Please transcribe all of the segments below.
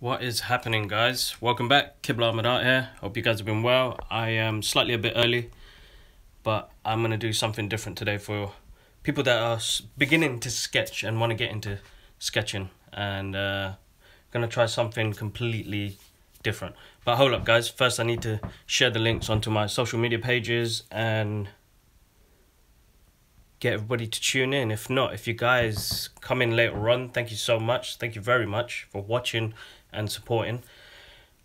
What is happening, guys? Welcome back. Kibla Ahmed Art here. Hope you guys have been well. I am slightly a bit early, but I'm going to do something different today for people that are beginning to sketch and want to get into sketching. And going to try something completely different. But hold up, guys. First, I need to share the links onto my social media pages and get everybody to tune in. If not, if you guys come in later on, thank you so much. Thank you very much for watching and supporting.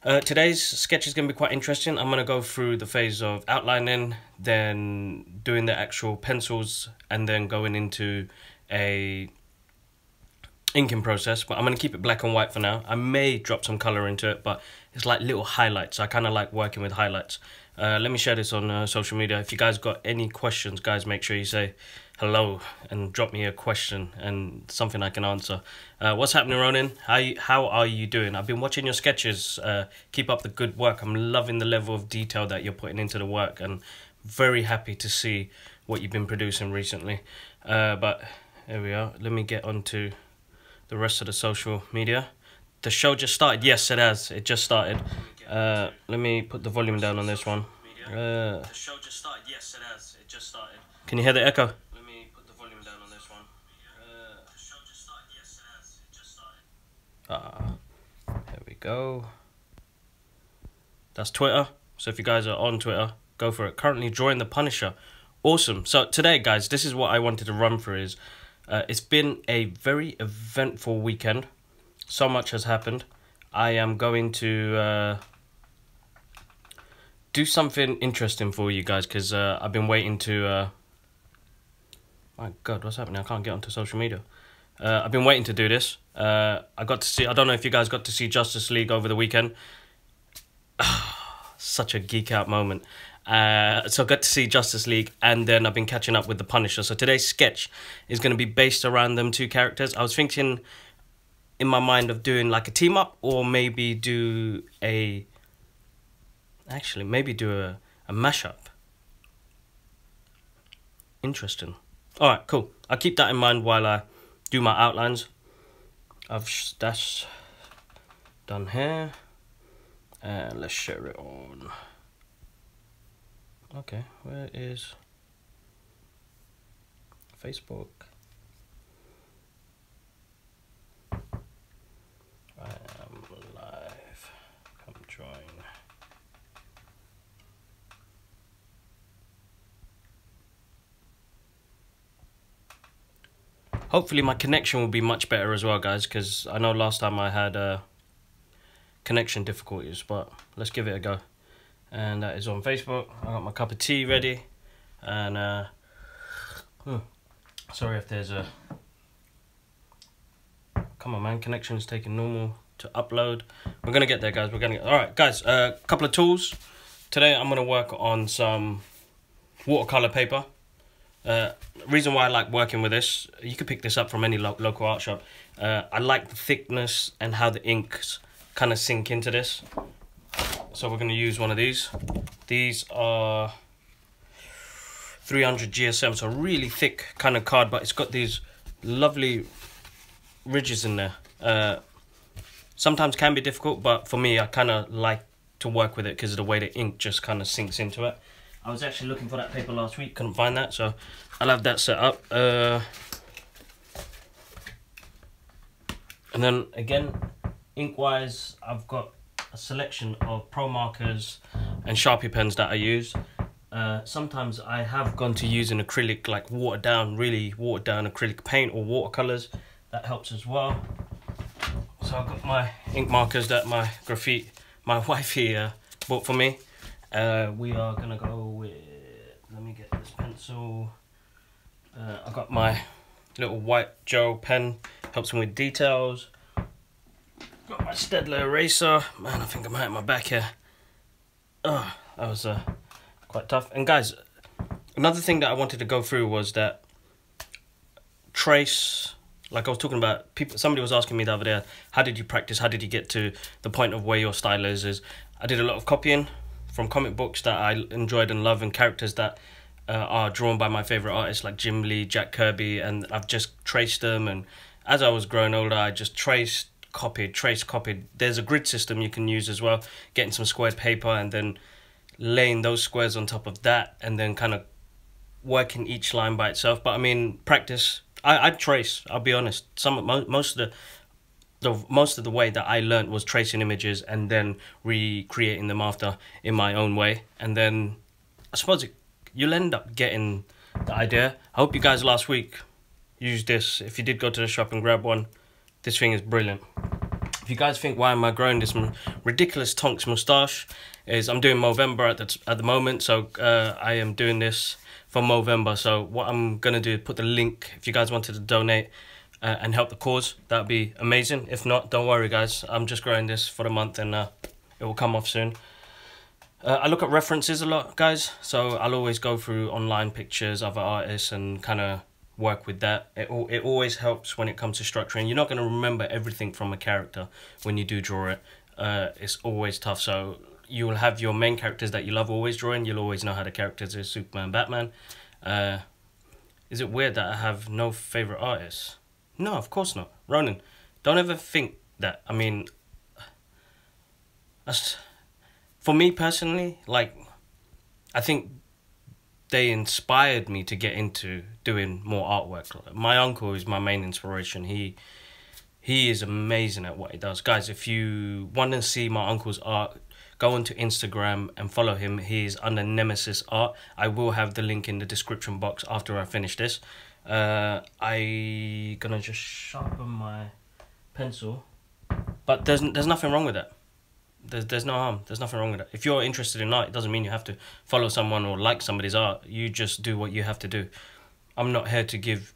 Today's sketch is going to be quite interesting. I'm going to go through the phase of outlining, then doing the actual pencils, and then going into a inking process. But I'm going to keep it black and white for now. I may drop some color into it, but it's like little highlights. I kind of like working with highlights. Let me share this on social media. If you guys got any questions, guys, make sure you say hello and drop me a question and something I can answer. What's happening, Ronin? How are you doing? I've been watching your sketches. Keep up the good work. I'm loving the level of detail that you're putting into the work, and very happy to see what you've been producing recently. But here we are. Let me get on to the rest of the social media. The show just started. Yes, it has. It just started. Let me put the volume down on this one. The show just started. Yes, it has. It just started. Can you hear the echo? Let me put the volume down on this one. The show just started. Yes, it has. It just started. Here we go. That's Twitter. So if you guys are on Twitter, go for it. Currently drawing the Punisher. Awesome. So today, guys, this is what I wanted to run through. It's been a very eventful weekend. So much has happened. I am going to do something interesting for you guys, because I've been waiting to... my God, what's happening? I can't get onto social media. I've been waiting to do this. I got to see... I don't know if you guys got to see Justice League over the weekend. Such a geek out moment. So I got to see Justice League, and then I've been catching up with the Punisher. So today's sketch is going to be based around them two characters. I was thinking in my mind of doing like a team up, or maybe do a... Actually, maybe do a mashup. Interesting. Alright, cool. I'll keep that in mind while I do my outlines. That's done here. And let's share it on. Okay, where is Facebook? I am live. Come join. Hopefully my connection will be much better as well, guys, because I know last time I had connection difficulties, but let's give it a go. And that is on Facebook. I got my cup of tea ready, and sorry if there's a... Come on, man, connection is taking normal to upload. We're gonna get there, guys. We're gonna get... Alright, guys, a couple of tools. Today I'm gonna work on some watercolor paper. Reason why I like working with this, you could pick this up from any local art shop. I like the thickness and how the inks kind of sink into this. So we're going to use one of these. These are 300 GSM, so really thick kind of card, but it's got these lovely ridges in there. Sometimes can be difficult, but for me, I kind of like to work with it because of the way the ink just kind of sinks into it. I was actually looking for that paper last week, couldn't find that, so I'll have that set up. And then again, ink-wise, I've got a selection of Pro markers and Sharpie pens that I use. Sometimes I have gone to using acrylic, like really watered down acrylic paint or watercolors. That helps as well. So I've got my ink markers that my wifey bought for me. We are gonna go with, let me get this pencil. I got my little white gel pen, helps me with details. Got my Staedtler eraser. Man, I think I'm hurting my back here. Oh, that was quite tough. And guys, another thing that I wanted to go through was that trace, like I was talking about, somebody was asking me the other day, how did you practice? How did you get to the point of where your style is? I did a lot of copying from comic books that I enjoyed and love, and characters that are drawn by my favorite artists like Jim Lee, Jack Kirby, and I've just traced them. And as I was growing older, I just traced, copied, trace copied. There's a grid system you can use as well, getting some squared paper and then laying those squares on top of that and then kind of working each line by itself. But I mean, practice, I trace, I'll be honest. Most of the way that I learned was tracing images and then recreating them after in my own way. And then I suppose you'll end up getting the idea. I hope you guys last week used this. If you did go to the shop and grab one, this thing is brilliant. If you guys think, why am I growing this ridiculous Tonks moustache, is I'm doing Movember at the moment. So I am doing this for Movember. So what I'm going to do, put the link if you guys wanted to donate and help the cause. That'd be amazing. If not, don't worry guys, I'm just growing this for the month and it will come off soon. I look at references a lot, guys, so I'll always go through online pictures, other artists, and kind of work with that. It always helps when it comes to structuring. You're not going to remember everything from a character when you do draw it. It's always tough. So you will have your main characters that you love always drawing. You'll always know how the characters are, Superman, Batman. Is it weird that I have no favourite artists? No, of course not. Ronan, don't ever think that. I mean, for me personally, like, I think they inspired me to get into doing more artwork. My uncle is my main inspiration. He is amazing at what he does. Guys, if you want to see my uncle's art, go onto Instagram and follow him. He's under Nemesis Art. I will have the link in the description box after I finish this. I gonna just sharpen my pencil, but there's nothing wrong with that. There's no harm. There's nothing wrong with that. If you're interested in art, it doesn't mean you have to follow someone or like somebody's art. You just do what you have to do. I'm not here to give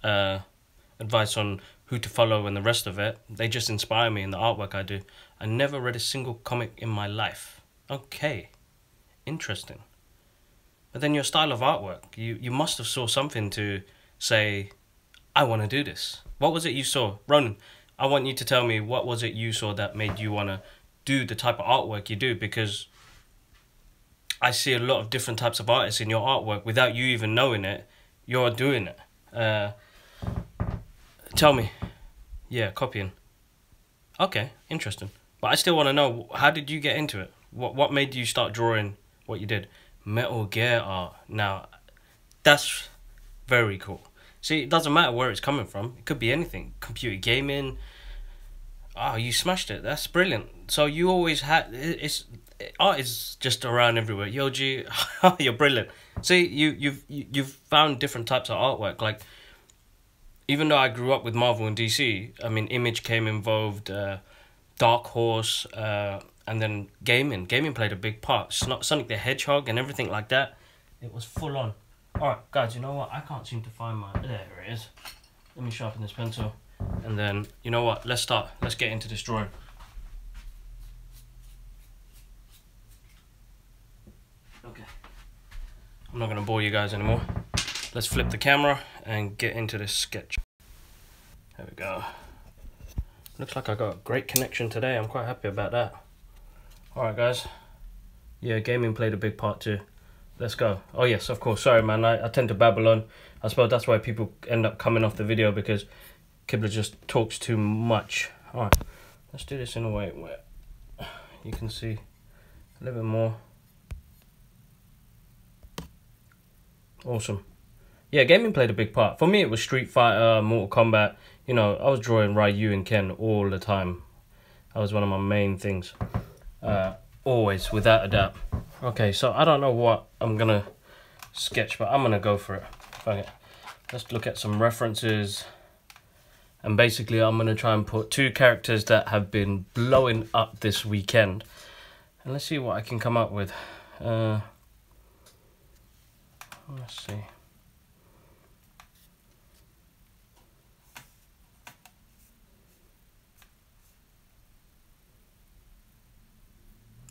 advice on who to follow and the rest of it. They just inspire me in the artwork I do. I never read a single comic in my life. Okay, interesting. But then your style of artwork, you must have saw something to say, I want to do this. What was it you saw? Ronan, I want you to tell me, what was it you saw that made you want to do the type of artwork you do? Because I see a lot of different types of artists in your artwork without you even knowing it. You're doing it. Tell me. Yeah, copying. Okay, interesting. But I still want to know, how did you get into it? What made you start drawing what you did? Metal Gear art. Now, that's very cool. See, it doesn't matter where it's coming from. It could be anything. Computer gaming. Oh, you smashed it. That's brilliant. So you always had... art is just around everywhere. Yoji, you're brilliant. See, you've found different types of artwork. Like, even though I grew up with Marvel and DC, I mean, Image came involved, Dark Horse, and then gaming. Gaming played a big part. Sonic the Hedgehog and everything like that. It was full on. Alright, guys, you know what? I can't seem to find my... There it is. Let me sharpen this pencil. And then, you know what? Let's start. Let's get into this drawing. Okay. I'm not going to bore you guys anymore. Let's flip the camera and get into this sketch. There we go. Looks like I got a great connection today. I'm quite happy about that. Alright, guys. Yeah, gaming played a big part too. Let's go. Oh yes, of course. Sorry, man. I tend to babble on. I suppose that's why people end up coming off the video, because Kibler just talks too much. Alright, let's do this in a way where you can see a little bit more. Awesome. Yeah, gaming played a big part. For me, it was Street Fighter, Mortal Kombat. You know, I was drawing Ryu and Ken all the time. That was one of my main things. Always, without a doubt. Okay, so I don't know what I'm going to sketch, but I'm going to go for it. Okay. Let's look at some references. And basically, I'm going to try and put two characters that have been blowing up this weekend. And let's see what I can come up with. Let's see.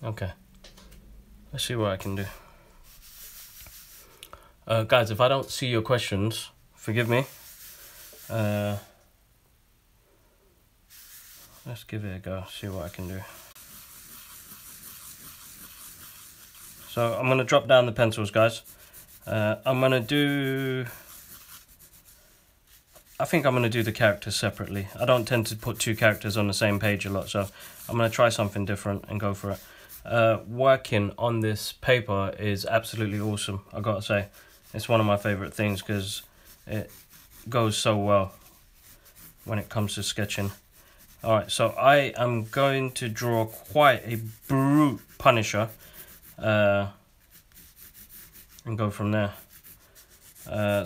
Okay. Let's see what I can do. Guys, if I don't see your questions, forgive me. Let's give it a go, see what I can do. So I'm going to drop down the pencils, guys. I'm going to do I think I'm going to do the characters separately. I don't tend to put two characters on the same page a lot, so I'm going to try something different and go for it. Working on this paper is absolutely awesome, I gotta say. It's one of my favourite things because it goes so well when it comes to sketching. Alright, so I am going to draw quite a brute Punisher and go from there.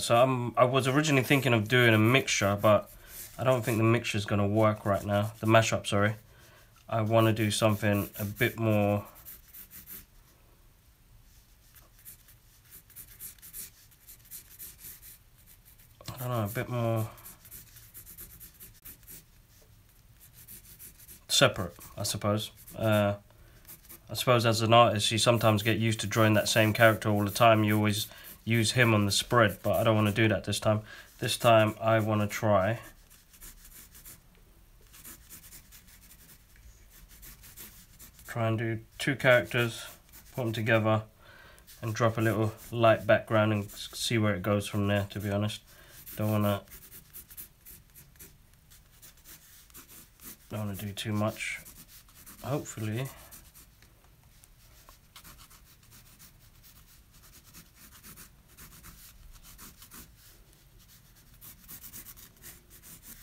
So I was originally thinking of doing a mixture, but I don't think the mixture is going to work right now. The mashup, sorry. I want to do something a bit more... I don't know, a bit more... separate, I suppose. I suppose as an artist, you sometimes get used to drawing that same character all the time. You always use him on the spread, but I don't want to do that this time. This time I want to try and do two characters, put them together and drop a little light background and see where it goes from there, to be honest. Don't want to do too much. Hopefully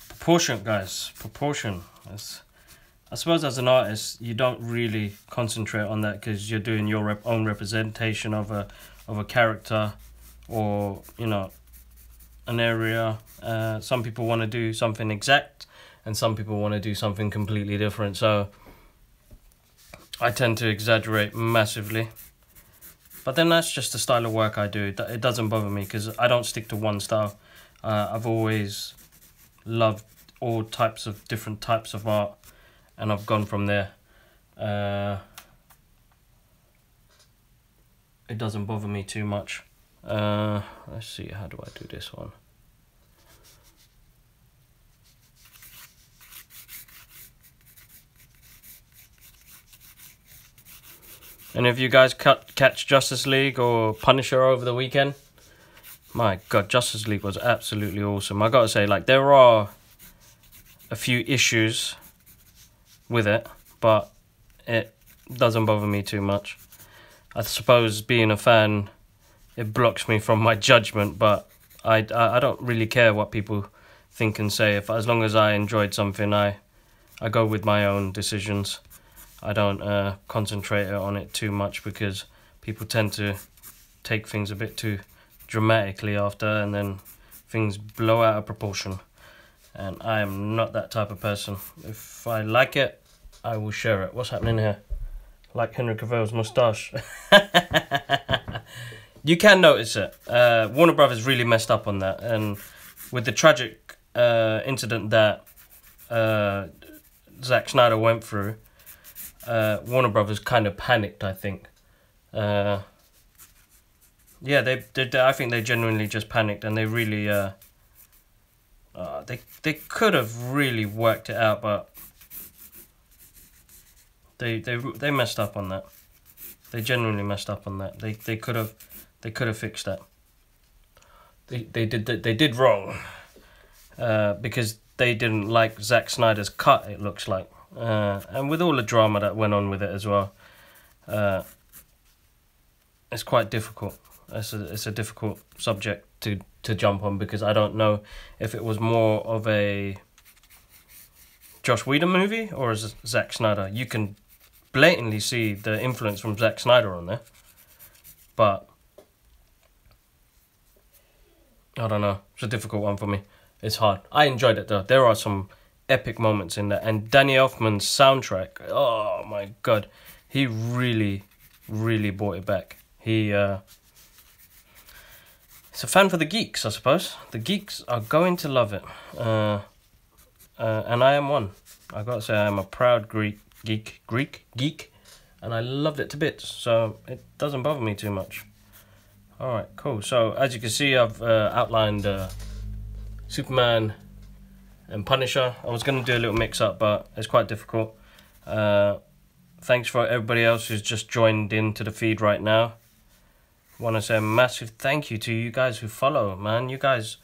proportion, guys, proportion. I suppose as an artist you don't really concentrate on that because you're doing your own representation of a character, or you know, an area. Some people want to do something exact and some people want to do something completely different, so I tend to exaggerate massively. But then that's just the style of work I do. It doesn't bother me because I don't stick to one style. I've always loved all types of different types of art, and I've gone from there. It doesn't bother me too much. Let's see, how do I do this one? And if you guys catch Justice League or Punisher over the weekend, my God, Justice League was absolutely awesome. I gotta say, like, there are a few issues with it, but it doesn't bother me too much. I suppose being a fan, it blocks me from my judgment, but I don't really care what people think and say. As long as I enjoyed something, I go with my own decisions. I don't concentrate on it too much because people tend to take things a bit too dramatically after, and then things blow out of proportion. And I am not that type of person. If I like it, I will share it. What's happening here? Like Henry Cavill's moustache. You can notice it. Warner Brothers really messed up on that, and with the tragic incident that Zack Snyder went through, Warner Brothers kind of panicked, I think. Yeah, I think they genuinely just panicked, and they really they could have really worked it out, but they messed up on that. They genuinely messed up on that. They could have fixed that. They did wrong because they didn't like Zack Snyder's cut, it looks like. And with all the drama that went on with it as well, it's quite difficult. It's a difficult subject to jump on, because I don't know if it was more of a Joss Whedon movie or a Zack Snyder. You can blatantly see the influence from Zack Snyder on there, but I don't know. It's a difficult one for me. It's hard. I enjoyed it though. There are some epic moments in there, and Danny Elfman's soundtrack, oh my God, he really brought it back. He's a fan for the geeks, I suppose. The geeks are going to love it, and I am one. I gotta say, I am a proud Greek geek, and I loved it to bits, so it doesn't bother me too much. Alright, cool. So as you can see, I've outlined Superman and Punisher. I was going to do a little mix up, but it's quite difficult. Thanks for everybody else who's just joined into the feed right now. Want to say a massive thank you to you guys who follow, man. You guys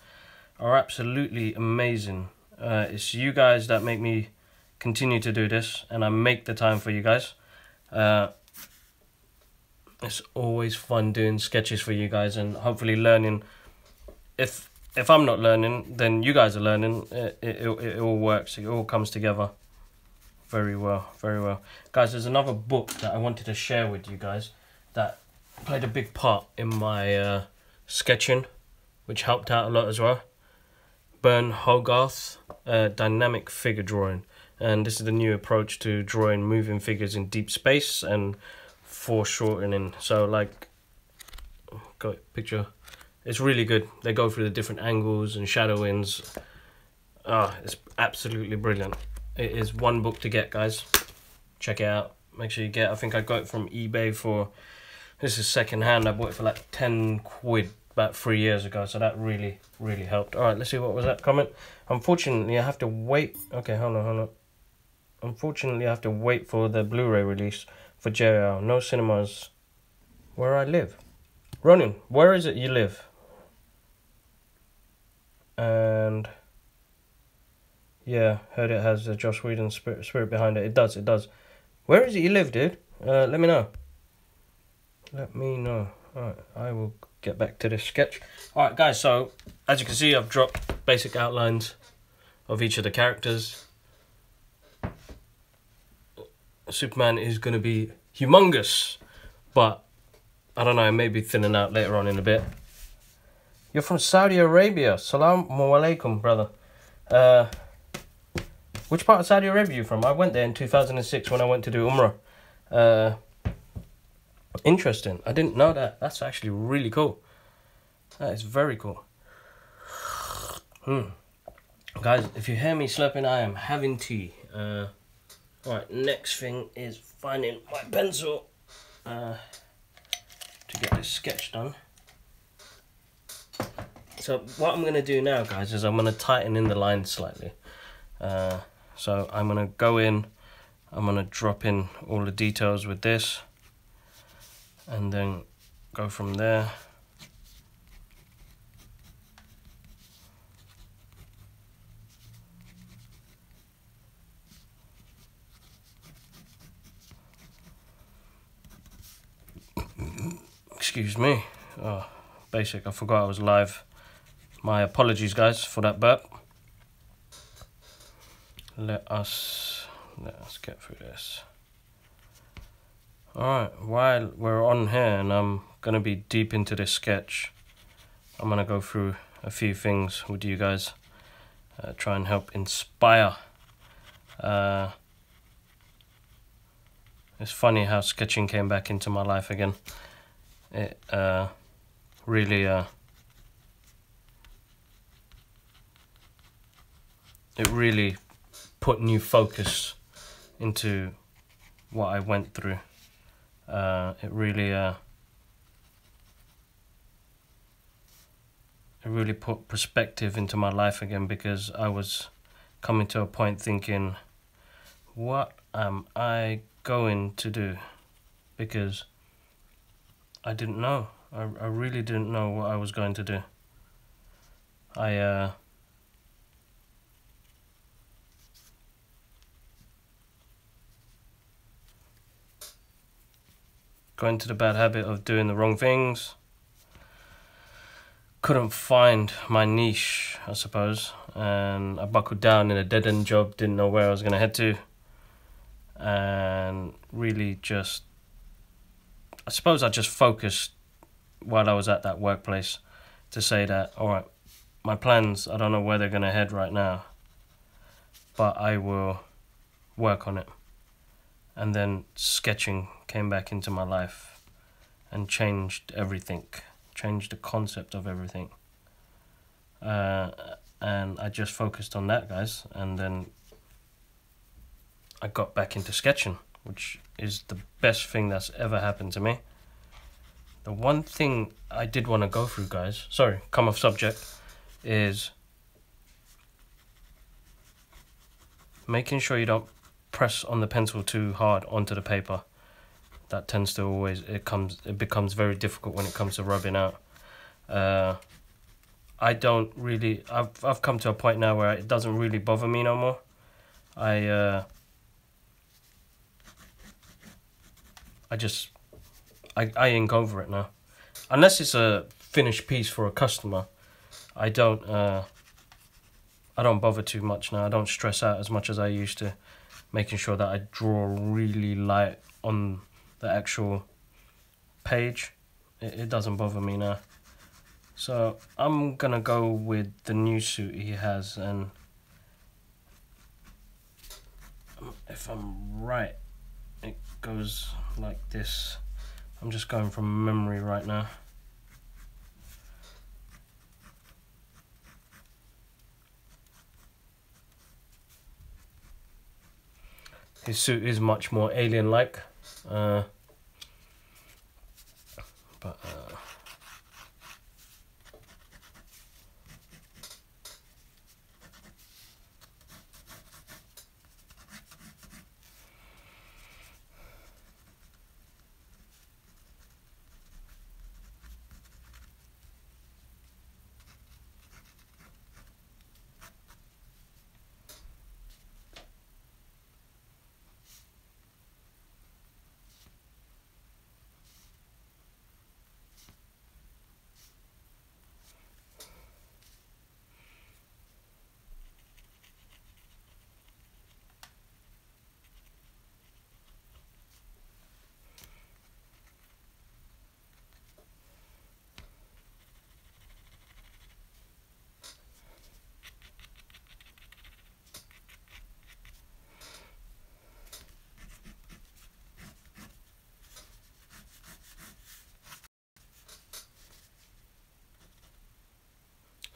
are absolutely amazing. It's you guys that make me continue to do this, and I make the time for you guys. It's always fun doing sketches for you guys and hopefully learning. If I'm not learning, then you guys are learning. It all works. It all comes together very well, very well. Guys, there's another book that I wanted to share with you guys that played a big part in my sketching, which helped out a lot as well. Bern Hogarth, Dynamic Figure Drawing. And this is the new approach to drawing moving figures in deep space and foreshortening. So like, got a picture. It's really good. They go through the different angles and shadowings. It's absolutely brilliant. It is one book to get, guys. Check it out. Make sure you get it. I think I got it from eBay for, this is second hand. I bought it for like 10 quid about 3 years ago. So that really, really helped. All right, let's see what was that comment. Unfortunately, I have to wait. Okay, hold on. Unfortunately, I have to wait for the Blu-ray release for JL. No cinemas where I live. Ronin, where is it you live? And yeah, heard it has the Joss Whedon spirit behind it. It does. Where is it you live, dude? Let me know. Alright, I will get back to this sketch. Alright, guys, so as you can see, I've dropped basic outlines of each of the characters. Superman is going to be humongous, but I don't know, maybe thinning out later on in a bit. You're from Saudi Arabia. Salaam alaikum, brother. Which part of Saudi Arabia are you from? I went there in 2006 when I went to do Umrah. Interesting. I didn't know that. That's actually really cool. That is very cool. Guys, if you hear me slurping, I am having tea. Alright, next thing is finding my pencil to get this sketch done. So what I'm going to do now, guys, is I'm going to tighten in the lines slightly. So I'm going to go in, I'm going to drop in all the details with this, and then go from there. Excuse me. Oh, basic, I forgot I was live. My apologies, guys, for that burp. Let us get through this. Alright, while we're on here and I'm going to be deep into this sketch, I'm going to go through a few things with you guys. Try and help inspire. It's funny how sketching came back into my life again. It really put new focus into what I went through. It really put perspective into my life again, because I was coming to a point thinking, what am I going to do? Because I didn't know. I really didn't know what I was going to do. I got into the bad habit of doing the wrong things. Couldn't find my niche, I suppose, and I buckled down in a dead-end job, didn't know where I was going to head to, and really just, I suppose I just focused while I was at that workplace to say that, alright, my plans, I don't know where they're going to head right now, but I will work on it. And then sketching came back into my life and changed everything, changed the concept of everything. And I just focused on that, guys, and then I got back into sketching, which is the best thing that's ever happened to me. The one thing I did want to go through, guys, sorry, come off subject, is making sure you don't press on the pencil too hard onto the paper. That tends to always, it becomes very difficult when it comes to rubbing out. I don't really, I've come to a point now where it doesn't really bother me no more. I just, I ink over it now. Unless it's a finished piece for a customer, I don't bother too much now. I don't stress out as much as I used to, making sure that I draw really light on the actual page. It doesn't bother me now. So I'm gonna go with the new suit he has, and if I'm right, it goes like this. I'm just going from memory right now. His suit is much more alien-like, but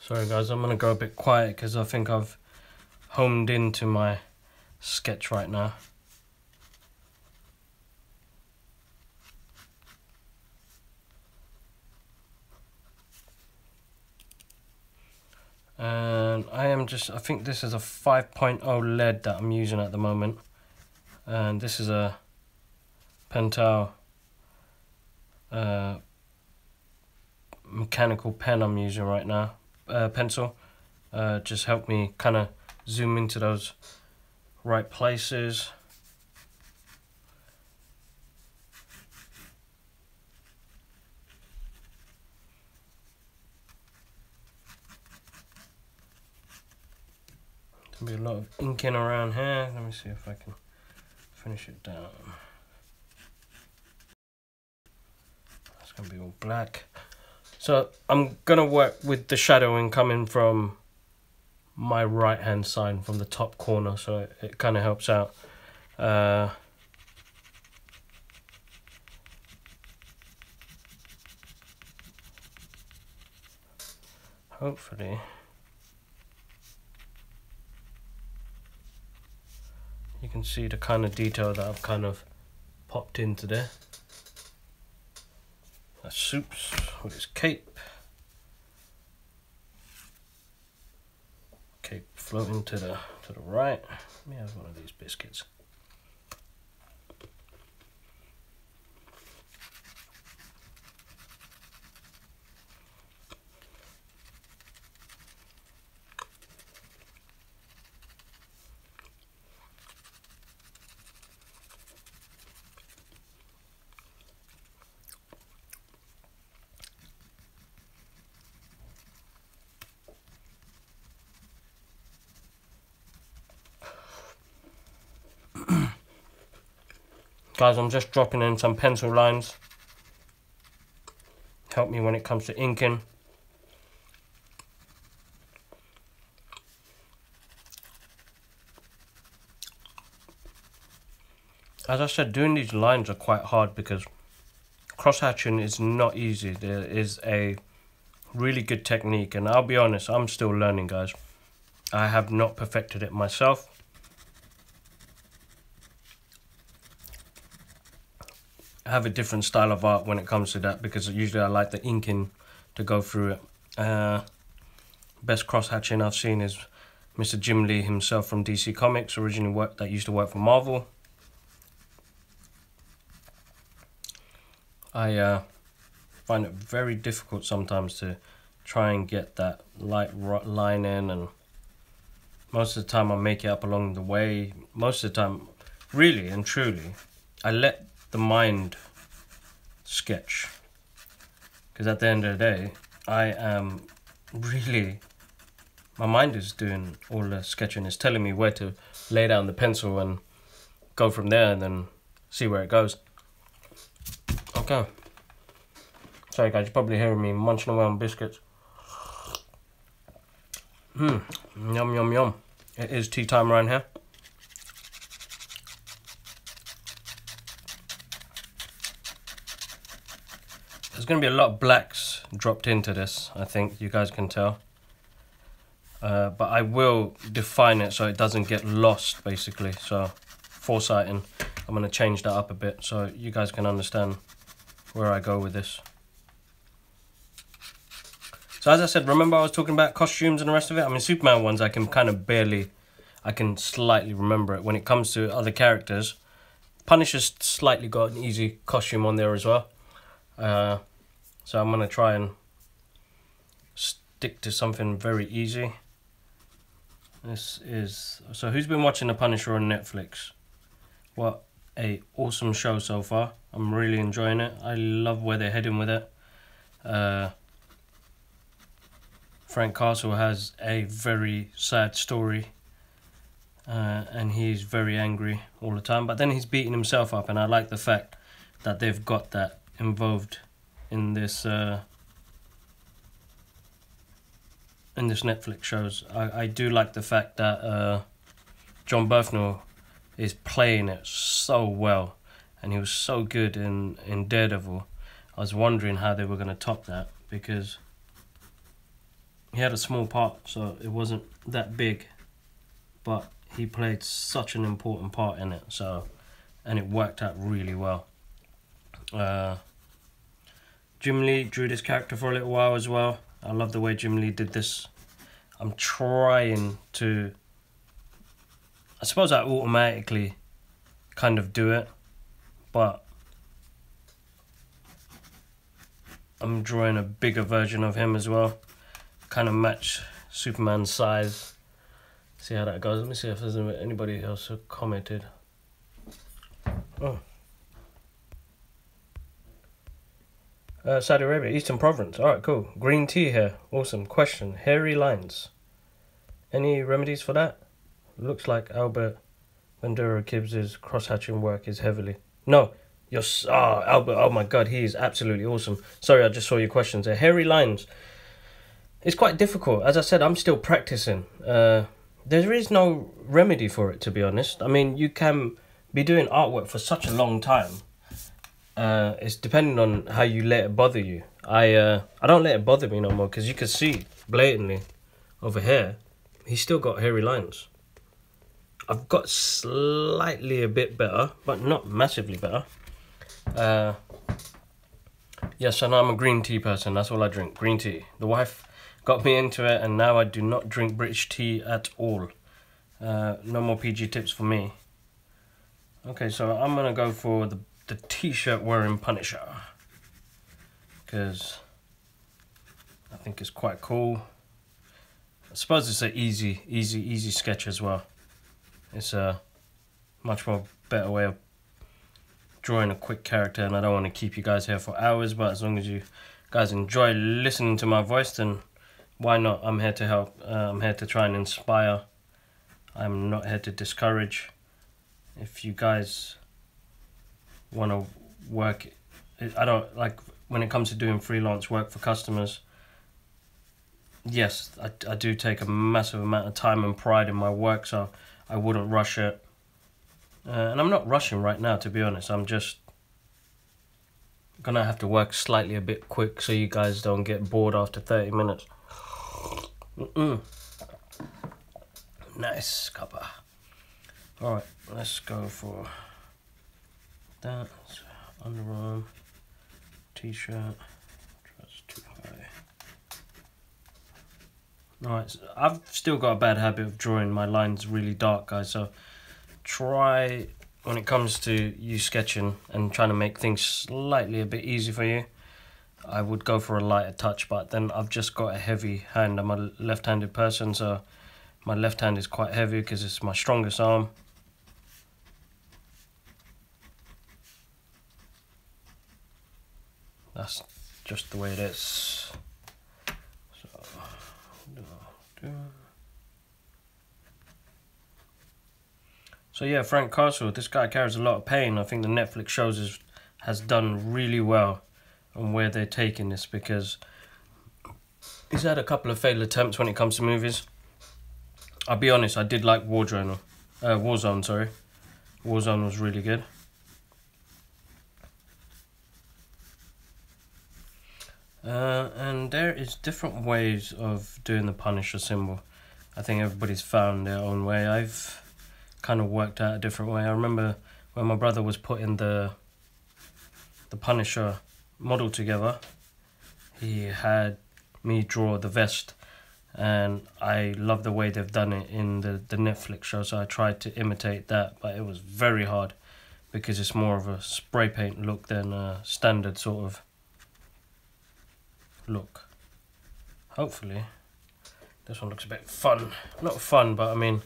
sorry guys, I'm gonna go a bit quiet because I think I've homed into my sketch right now. And I think this is a 5.0 lead that I'm using at the moment. And this is a Pentel mechanical pen I'm using right now. Pencil. Just help me kind of zoom into those right places. There'll be a lot of inking around here. Let me see if I can finish it down. It's gonna be all black. So I'm gonna work with the shadowing coming from my right hand side, from the top corner, so it kind of helps out. Hopefully you can see the kind of detail that I've kind of popped into there. That's Soups with his cape. Cape floating to the right. Let me have one of these biscuits. Guys, I'm just dropping in some pencil lines. Help me when it comes to inking. As I said, doing these lines are quite hard because cross-hatching is not easy. There is a really good technique, and I'll be honest, I'm still learning, guys. I have not perfected it myself. I have a different style of art when it comes to that because usually I like the inking to go through it. Best cross-hatching I've seen is Mr. Jim Lee himself from DC Comics, that used to work for Marvel. I find it very difficult sometimes to try and get that light line in, and most of the time I make it up along the way. Most of the time, really and truly, I let the mind sketch, because at the end of the day, I am really, my mind is doing all the sketching. It's telling me where to lay down the pencil and go from there, and then see where it goes. Okay. Sorry guys, you're probably hearing me munching away on biscuits. Yum, yum, yum. It is tea time around here. There's going to be a lot of blacks dropped into this, I think, you guys can tell. But I will define it so it doesn't get lost, basically. So, foresighting, I'm going to change that up a bit so you guys can understand where I go with this. So as I said, remember I was talking about costumes and the rest of it? I mean, Superman ones, I can kind of barely, I can slightly remember it. When it comes to other characters, Punisher's slightly got an easy costume on there as well. So I'm going to try and stick to something very easy. This is, so who's been watching The Punisher on Netflix? What a awesome show so far. I'm really enjoying it. I love where they're heading with it. Frank Castle has a very sad story, and he's very angry all the time, but then he's beating himself up, and I like the fact that they've got that involved in this Netflix shows. I do like the fact that John Bernthal is playing it so well, and he was so good in Daredevil. I was wondering how they were going to top that, because he had a small part, so it wasn't that big, but he played such an important part in it, so, and it worked out really well. Jim Lee drew this character for a little while as well. I love the way Jim Lee did this. I'm trying to, I suppose I automatically kind of do it, but I'm drawing a bigger version of him as well. Kind of match Superman's size. See how that goes. Let me see if there's anybody else who commented. Oh. Saudi Arabia, Eastern Province. Alright, cool. Green tea here. Awesome. Question. Hairy lines. Any remedies for that? Looks like Albert Bandura Gibbs' cross-hatching work is heavily... No. Albert. Oh my god, he is absolutely awesome. Sorry, I just saw your questions there. Hairy lines. It's quite difficult. As I said, I'm still practicing. There is no remedy for it, to be honest. I mean, you can be doing artwork for such a long time. It's depending on how you let it bother you. I don't let it bother me no more, because you can see blatantly over here, he's still got hairy lines. I've got slightly a bit better, but not massively better. Yes, and I'm a green tea person. That's all I drink, green tea. The wife got me into it, and now I do not drink British tea at all. No more PG tips for me. Okay, so I'm gonna go for the t-shirt wearing Punisher, because I think it's quite cool. I suppose it's an easy sketch as well. It's a much more better way of drawing a quick character, and I don't want to keep you guys here for hours, but as long as you guys enjoy listening to my voice, then why not? I'm here to help. I'm here to try and inspire. I'm not here to discourage. If you guys want to work, I don't like when it comes to doing freelance work for customers. Yes, I do take a massive amount of time and pride in my work, so I wouldn't rush it. And I'm not rushing right now, to be honest. I'm just gonna have to work slightly a bit quick so you guys don't get bored after 30 minutes. Nice cuppa. Alright, let's go for that. Underarm, t-shirt, dress too high. Alright, so I've still got a bad habit of drawing my lines really dark, guys, so try, when it comes to you sketching and trying to make things slightly a bit easy for you, I would go for a lighter touch, but then I've just got a heavy hand. I'm a left-handed person, so my left hand is quite heavy because it's my strongest arm. That's just the way it is. So yeah, Frank Castle, this guy carries a lot of pain. I think the Netflix shows has done really well on where they're taking this, because he's had a couple of failed attempts when it comes to movies. I'll be honest, I did like Warzone, sorry. Warzone was really good. And there is different ways of doing the Punisher symbol. I think everybody's found their own way. I've kind of worked out a different way. I remember when my brother was putting the Punisher model together, he had me draw the vest, and I love the way they've done it in the Netflix show, so I tried to imitate that, but it was very hard because it's more of a spray paint look than a standard sort of look. Hopefully this one looks a bit fun. Not fun, but I mean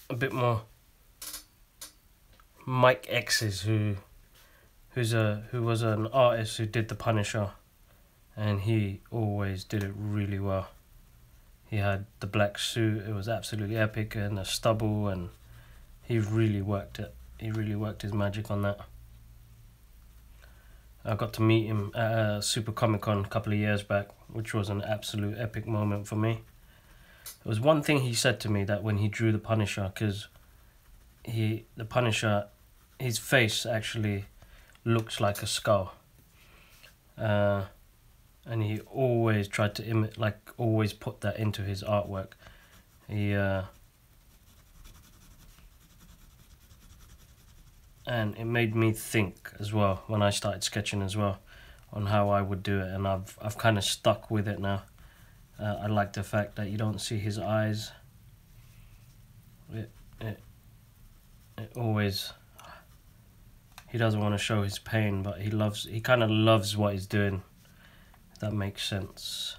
a bit more Mike X's, who was an artist who did the Punisher, and he always did it really well. He had the black suit, it was absolutely epic, and the stubble, and he really worked it. He really worked his magic on that. I got to meet him at Super Comic Con a couple of years back, which was an absolute epic moment for me. There was one thing he said to me, that when he drew the Punisher, because the Punisher, his face actually looks like a skull. And he always tried to always put that into his artwork. And it made me think as well when I started sketching as well on how I would do it, and I've kind of stuck with it now. I like the fact that you don't see his eyes. It always, he doesn't want to show his pain, but he kind of loves what he's doing, if that makes sense.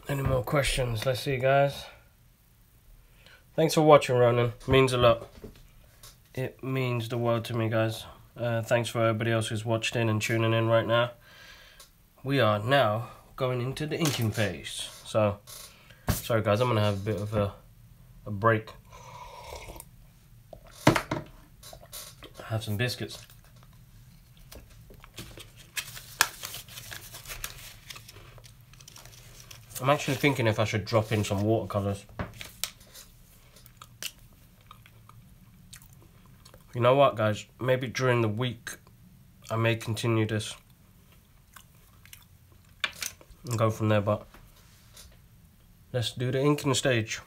Any more questions? Let's see, guys. Thanks for watching, Ronan. Means a lot. It means the world to me, guys. Thanks for everybody else who's watched in and tuning in right now. We are now going into the inking phase. So, sorry guys, I'm going to have a bit of a break. Have some biscuits. I'm actually thinking if I should drop in some watercolors. You know what, guys? Maybe during the week I may continue this and go from there, but let's do the inking stage.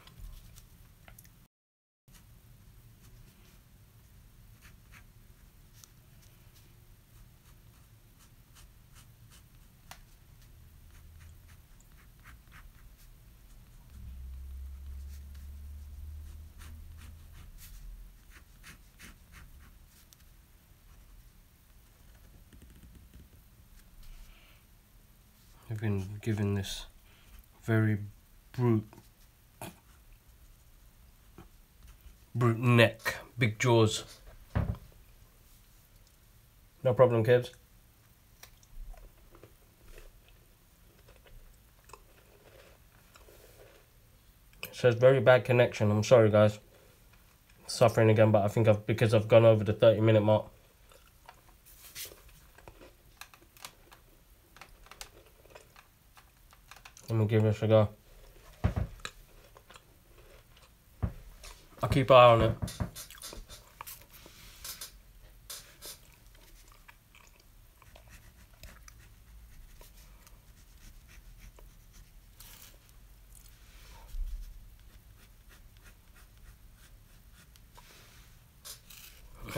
I've been given this very brute neck, big jaws. No problem, kids. It says very bad connection. I'm sorry, guys. Suffering again, but I think because I've gone over the 30-minute mark. Let me give this a go. I'll keep an eye on it.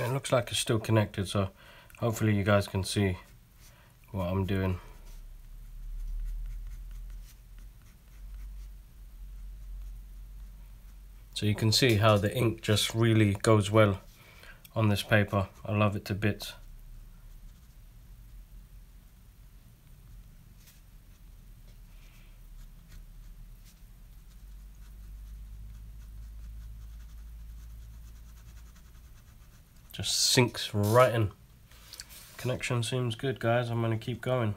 It looks like it's still connected, so hopefully you guys can see what I'm doing. So you can see how the ink just really goes well on this paper. I love it to bits. Just sinks right in. Connection seems good, guys. I'm going to keep going.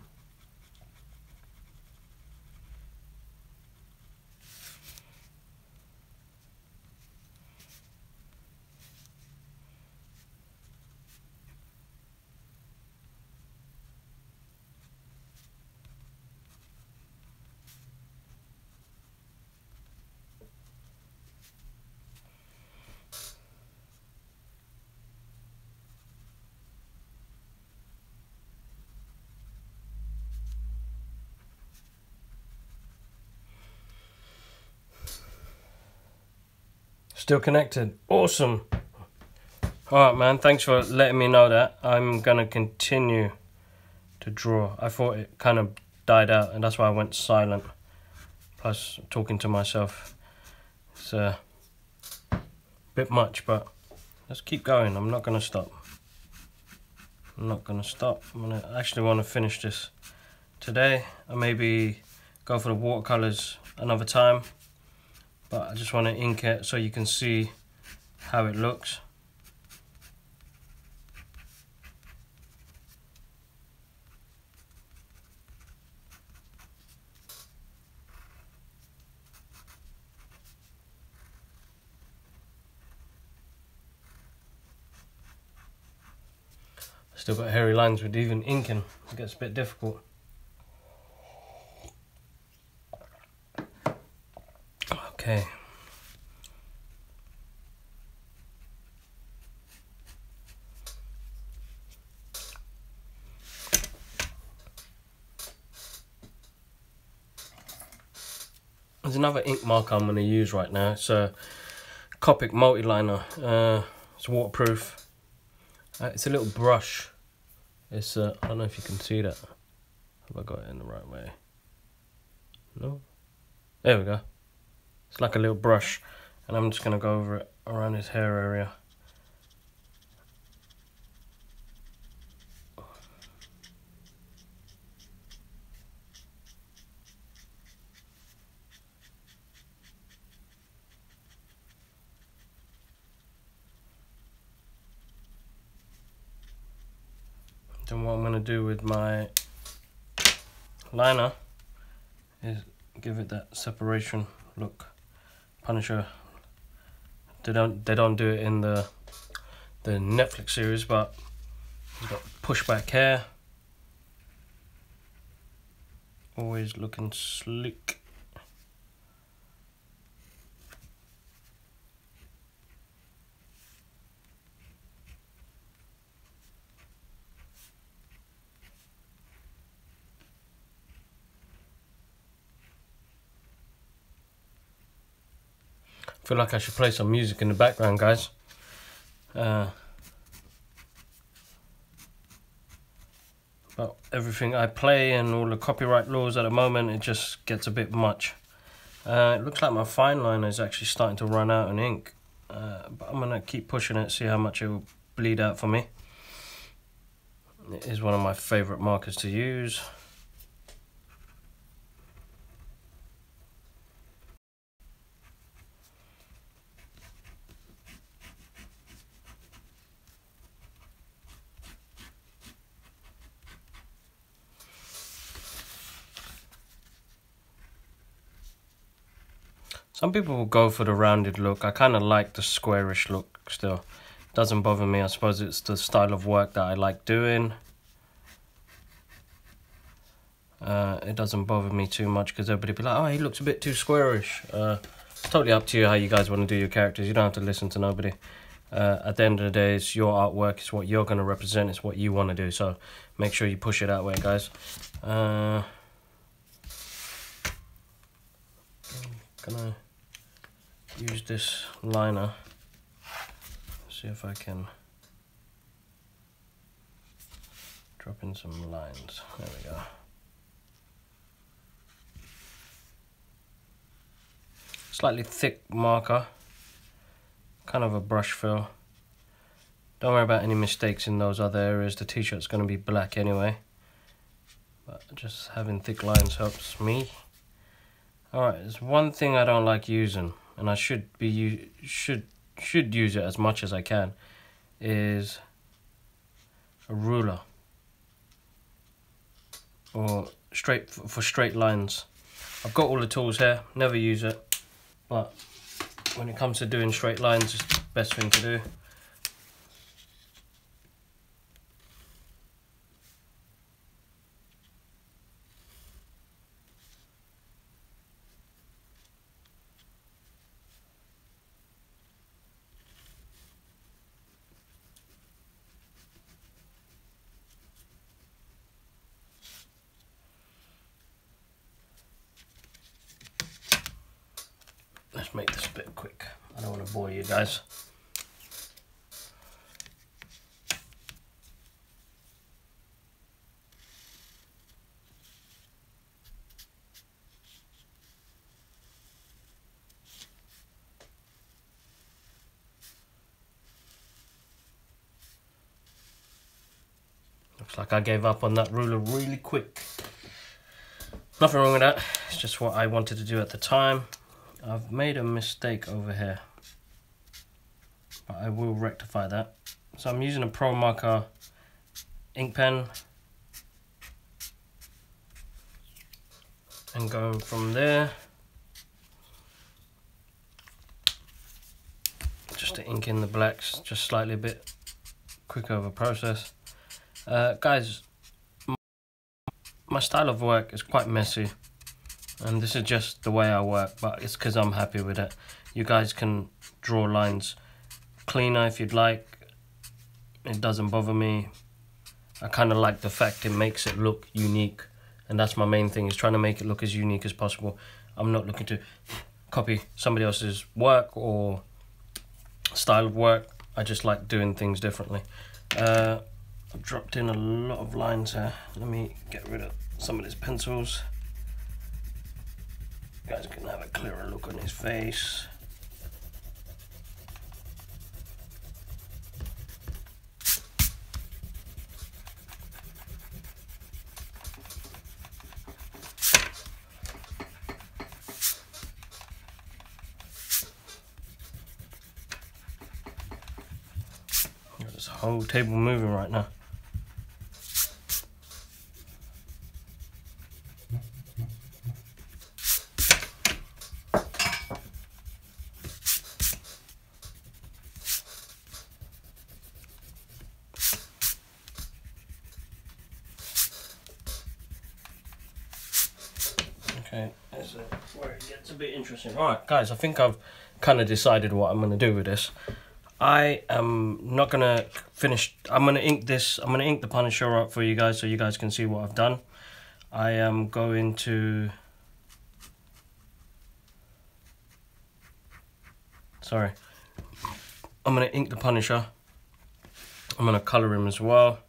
Still connected. Awesome. Alright, man, thanks for letting me know that. I'm gonna continue to draw. I thought it kind of died out, and that's why I went silent. Plus talking to myself. It's a bit much, but let's keep going. I'm not gonna stop. I'm not gonna stop. I actually want to finish this today. I maybe go for the watercolors another time, but I just want to ink it so you can see how it looks. Still got hairy lines with even inking. It gets a bit difficult. Okay. There's another ink marker I'm going to use right now. It's a Copic multi-liner. It's waterproof. It's a little brush. It's I don't know if you can see that. Have I got it in the right way? No? There we go. It's like a little brush, and I'm just going to go over it around his hair area. Then what I'm going to do with my liner is give it that separation look. Punisher, they don't do it in the Netflix series, but he's got pushback hair, always looking sleek. I feel like I should play some music in the background, guys. But everything I play and all the copyright laws at the moment, it just gets a bit much. It looks like my fine liner is actually starting to run out in ink. But I'm going to keep pushing it, see how much it will bleed out for me. It is one of my favourite markers to use. Some people will go for the rounded look. I kind of like the squarish look still. Doesn't bother me. I suppose it's the style of work that I like doing. It doesn't bother me too much because everybody be like, oh, he looks a bit too squarish. It's totally up to you how you guys want to do your characters. You don't have to listen to nobody. At the end of the day, it's your artwork. It's what you're going to represent. It's what you want to do. So make sure you push it that way, guys. Gonna use this liner. See if I can Drop in some lines. There we go. Slightly thick marker. Kind of a brush fill. Don't worry about any mistakes in those other areas. The t-shirt's going to be black anyway. But just having thick lines helps me. Alright, there's one thing I don't like using, and I should use it as much as I can, is a ruler. Or for straight lines. I've got all the tools here, never use it, but when it comes to doing straight lines, it's the best thing to do. Let's make this a bit quick. I don't want to bore you guys. Looks like I gave up on that ruler really quick. Nothing wrong with that. It's just what I wanted to do at the time. I've made a mistake over here, but I will rectify that. So I'm using a Pro Marker ink pen and going from there just to ink in the blacks, just slightly a bit quicker of a process. Guys, my style of work is quite messy. And this is just the way I work, but it's because I'm happy with it. You guys can draw lines cleaner if you'd like. It doesn't bother me. I kind of like the fact it makes it look unique. And that's my main thing, is trying to make it look as unique as possible. I'm not looking to copy somebody else's work or style of work. I just like doing things differently. I've dropped in a lot of lines here. Let me get rid of some of these pencils. You guys can have a clearer look on his face. This whole table moving right now. Okay, that's where it gets a bit interesting. Alright guys, I think I've kind of decided what I'm going to do with this. I am not going to finish, I'm going to ink this, I'm going to ink the Punisher up for you guys so you guys can see what I've done. I am going to, sorry, I'm going to ink the Punisher. I'm going to colour him as well.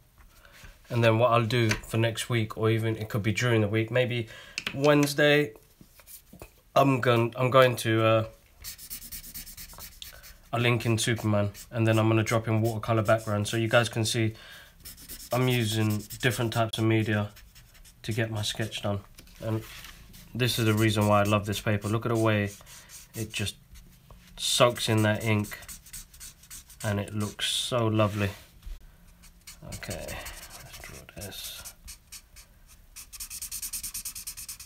And then what I'll do for next week, or even it could be during the week, maybe Wednesday, I'm going to I'll link in Superman, and then I'm going to drop in watercolor background so you guys can see I'm using different types of media to get my sketch done. And this is the reason why I love this paper. Look at the way it just soaks in that ink and it looks so lovely. Okay, let's draw this.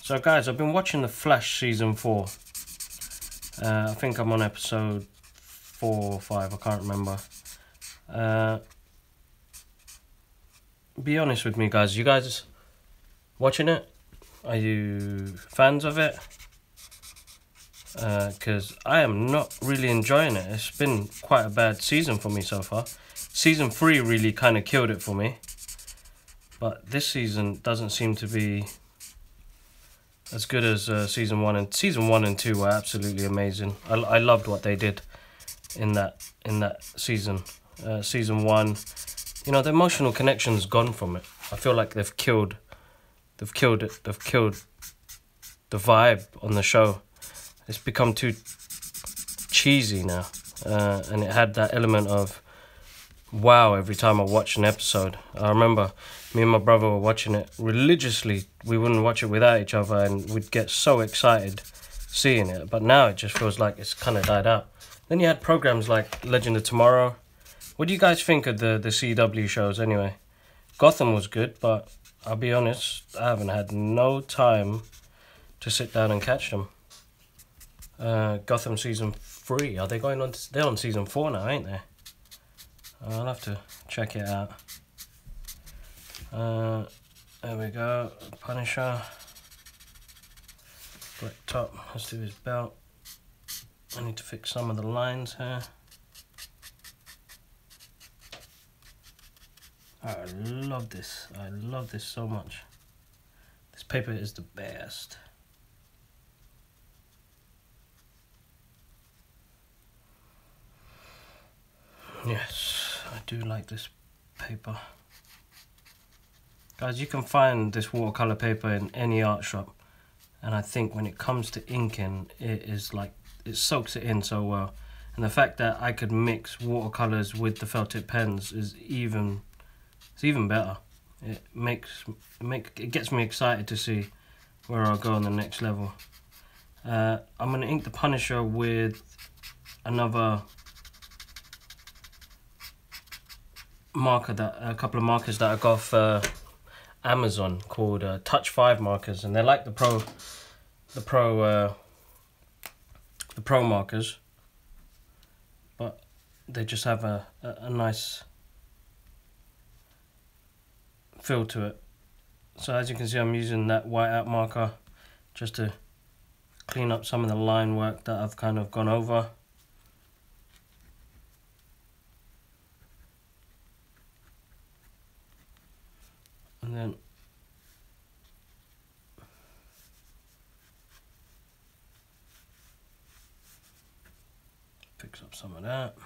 So guys, I've been watching The Flash season 4. I think I'm on episode 4 or 5, I can't remember. Be honest with me guys, you guys watching it? Are you fans of it? Because I am not really enjoying it. It's been quite a bad season for me so far. Season 3 really kind of killed it for me. But this season doesn't seem to be as good as season 1. And season 1 and 2 were absolutely amazing. I loved what they did in that season. Season 1, you know, the emotional connection's gone from it. I feel like they've killed the vibe on the show. It's become too cheesy now, and it had that element of wow every time I watch an episode. I remember me and my brother were watching it religiously. We wouldn't watch it without each other, and we'd get so excited seeing it. But now it just feels like it's kind of died out. Then you had programs like Legend of Tomorrow. What do you guys think of the CW shows anyway? Gotham was good, but I'll be honest, I haven't had no time to sit down and catch them. Gotham season 3, are they going on? They're on season 4 now, ain't they? I'll have to check it out. There we go. Punisher. Black top. Let's do his belt. I need to fix some of the lines here. I love this. I love this so much. This paper is the best. Yes, I do like this paper. Guys, you can find this watercolor paper in any art shop, and I think when it comes to inking, it is like, it soaks it in so well. And the fact that I could mix watercolors with the felt tip pens is even better. It gets me excited to see where I'll go on the next level. I'm gonna ink the Punisher with another marker, a couple of markers that I got off Amazon called Touch 5 markers, and they're like the pro markers, but they just have a nice feel to it. So as you can see, I'm using that whiteout marker just to clean up some of the line work that I've kind of gone over. And then fix up some of that.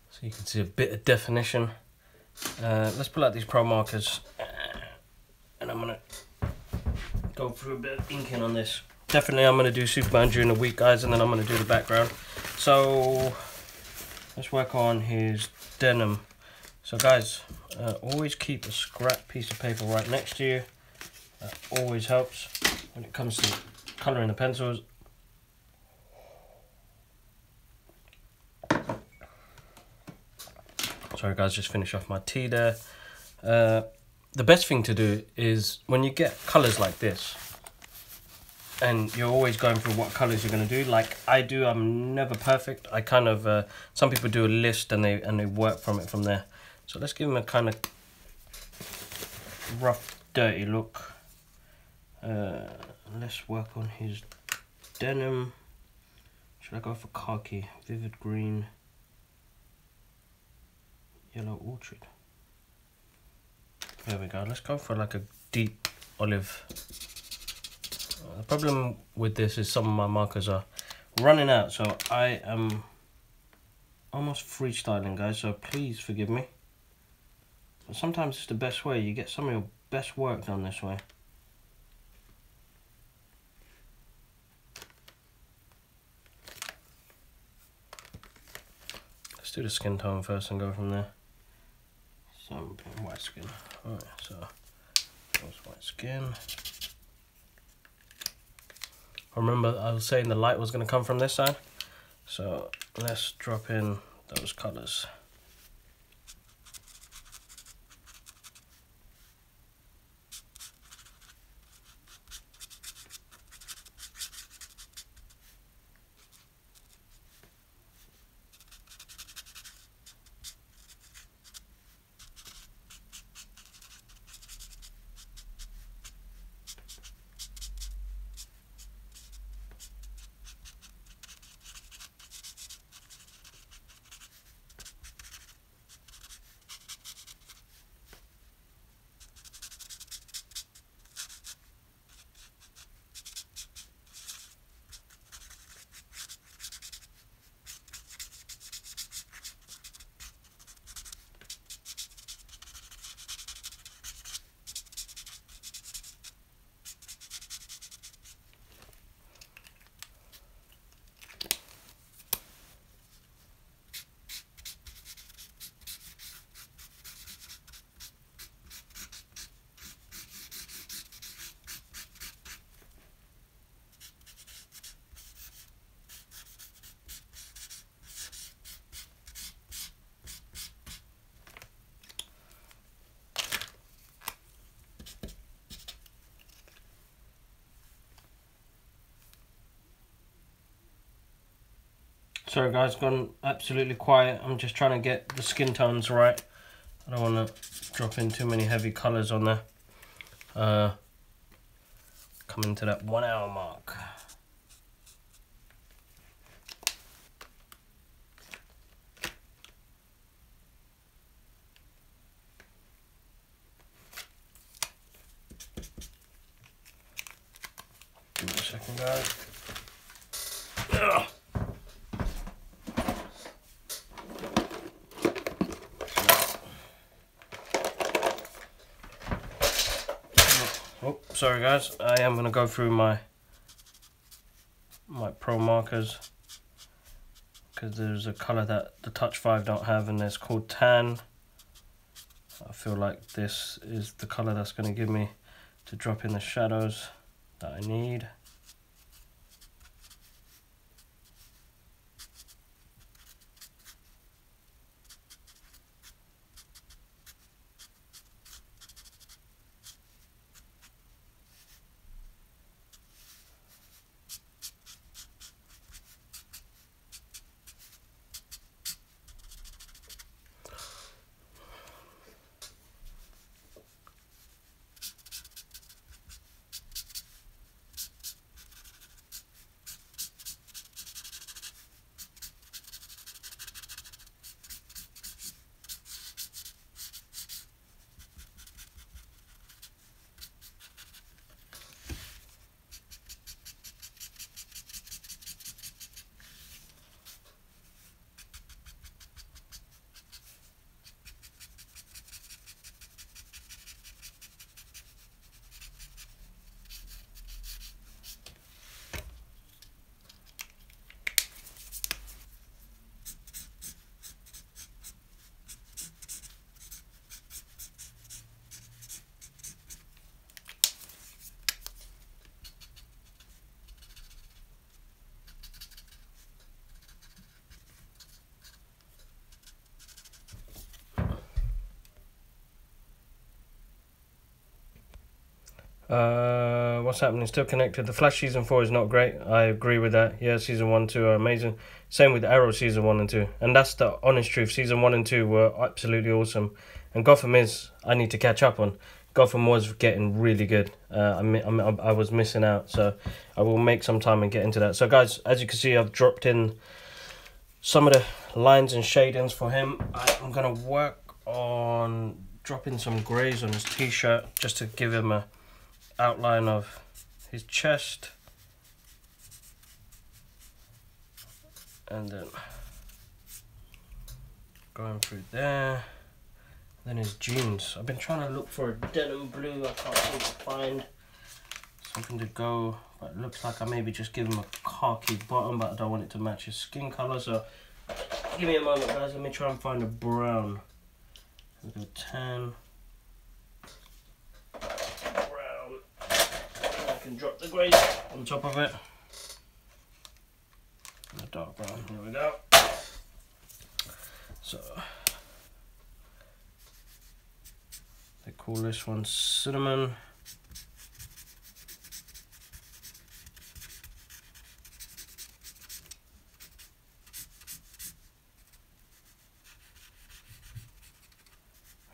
So you can see a bit of definition. Let's pull out these pro markers, and I'm gonna go through a bit of inking on this. Definitely I'm gonna do Superman during the week, guys, and then I'm gonna do the background. So let's work on his denim. So guys, always keep a scrap piece of paper right next to you. That always helps when it comes to colouring the pencils. Sorry guys, just finish off my tea there. The best thing to do is when you get colours like this, and you're always going through what colours you're going to do, like I do. I'm never perfect. I kind of, some people do a list and they work from it from there. So let's give him a kind of rough, dirty look. Let's work on his denim. Should I go for khaki, vivid green, yellow orchard? There we go. Let's go for like a deep olive. The problem with this is some of my markers are running out, so I am almost freestyling, guys, so please forgive me. But sometimes it's the best way. You get some of your best work done this way. Let's do the skin tone first and go from there. Some white skin. Alright, so that's white skin. Remember, I was saying the light was going to come from this side, so let's drop in those colours. Sorry guys, gone absolutely quiet. I'm just trying to get the skin tones right. I don't want to drop in too many heavy colours on there. Coming to that 1 hour mark. Give me a second guys. Ugh. Oh, sorry guys, I am going to go through my pro markers because there's a colour that the Touch 5 don't have, and it's called tan. I feel like this is the colour that's going to give me to drop in the shadows that I need. What's happening? Still connected. The Flash season 4 is not great. I agree with that. Yeah, season 1 2 are amazing. Same with Arrow season 1 and 2. And that's the honest truth. Season 1 and 2 were absolutely awesome. And Gotham I need to catch up on. Gotham was getting really good. I was missing out, so I will make some time and get into that. So guys, as you can see, I've dropped in some of the lines and shadings for him. I'm gonna work on dropping some greys on his t-shirt just to give him a outline of his chest, and then going through there, then his jeans. I've been trying to look for a denim blue. I can't seem to find something to go, but it looks like I maybe just give him a khaki bottom, but I don't want it to match his skin color, so give me a moment guys, let me try and find a brown. We've got tan, can drop the grey on top of it. And the dark brown, here we go. So they call this one cinnamon.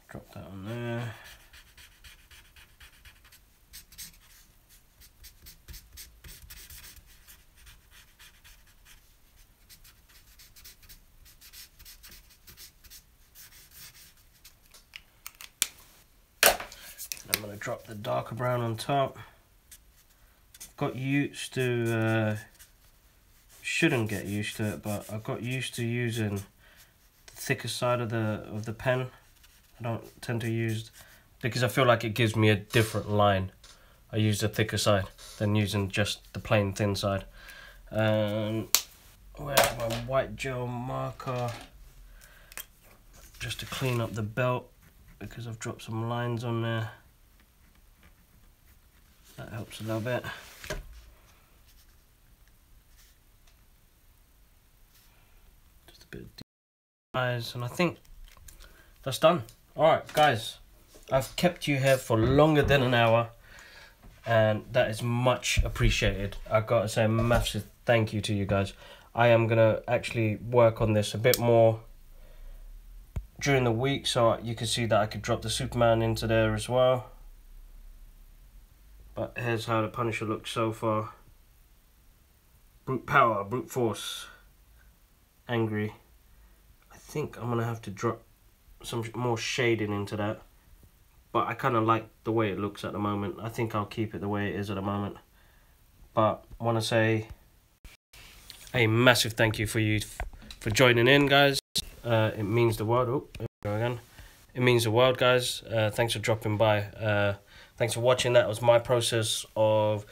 Drop that on there. I'm going to drop the darker brown on top. Got used to, shouldn't get used to it, but I got used to using the thicker side of the pen. I don't tend to use, because I feel like it gives me a different line. I use the thicker side than using just the plain thin side. And where's my white gel marker? Just to clean up the belt, because I've dropped some lines on there. That helps a little bit. Just a bit of eyes, and I think that's done. Alright guys, I've kept you here for longer than an hour, and that is much appreciated. I gotta say a massive thank you to you guys. I am going to actually work on this a bit more during the week, so you can see that I could drop the Superman into there as well. But here's how the Punisher looks so far. Brute power, brute force, angry. I think I'm going to have to drop some more shading into that. But I kind of like the way it looks at the moment. I think I'll keep it the way it is at the moment. But I want to say a massive thank you for joining in, guys. It means the world. Oh, there we go again. It means the world, guys. Thanks for dropping by. Thanks for watching. That was my process of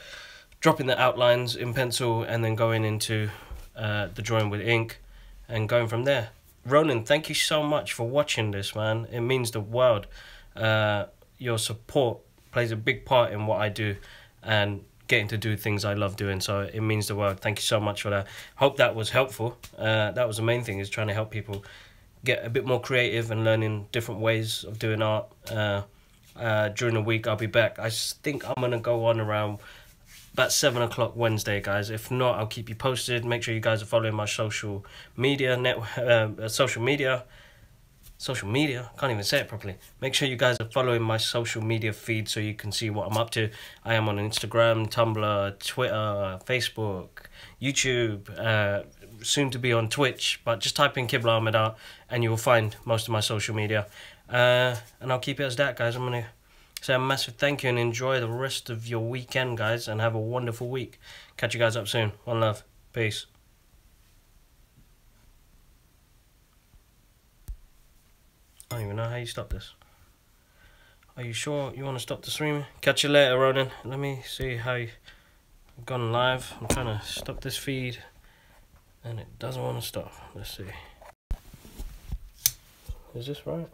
dropping the outlines in pencil and then going into the drawing with ink and going from there. Ronan, thank you so much for watching this, man. It means the world. Your support plays a big part in what I do and getting to do things I love doing, so it means the world. Thank you so much for that. Hope that was helpful. That was the main thing, is trying to help people get a bit more creative and learning different ways of doing art. During the week I'll be back. I think I'm gonna go on around about 7 o'clock Wednesday, guys. If not, I'll keep you posted. Make sure you guys are following my social media, can't even say it properly. Make sure you guys are following my social media feed so you can see what I'm up to. I am on Instagram, Tumblr, Twitter, Facebook, YouTube, soon to be on Twitch, but just type in Qibla Ahmed Art and you will find most of my social media. And I'll keep it as that, guys. I'm going to say a massive thank you and enjoy the rest of your weekend, guys, and have a wonderful week. Catch you guys up soon. One love. Peace. I don't even know how you stop this. Are you sure you want to stop the streaming? Catch you later, Ronan. Let me see how you've gone live. I'm trying to stop this feed and it doesn't want to stop. Let's see. Is this right?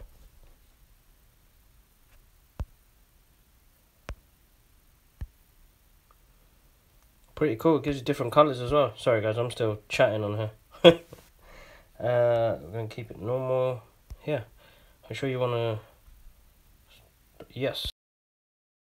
Pretty cool. It gives you different colours as well. Sorry guys, I'm still chatting on here. We're going to keep it normal. Yeah. I'm sure you want to... Yes.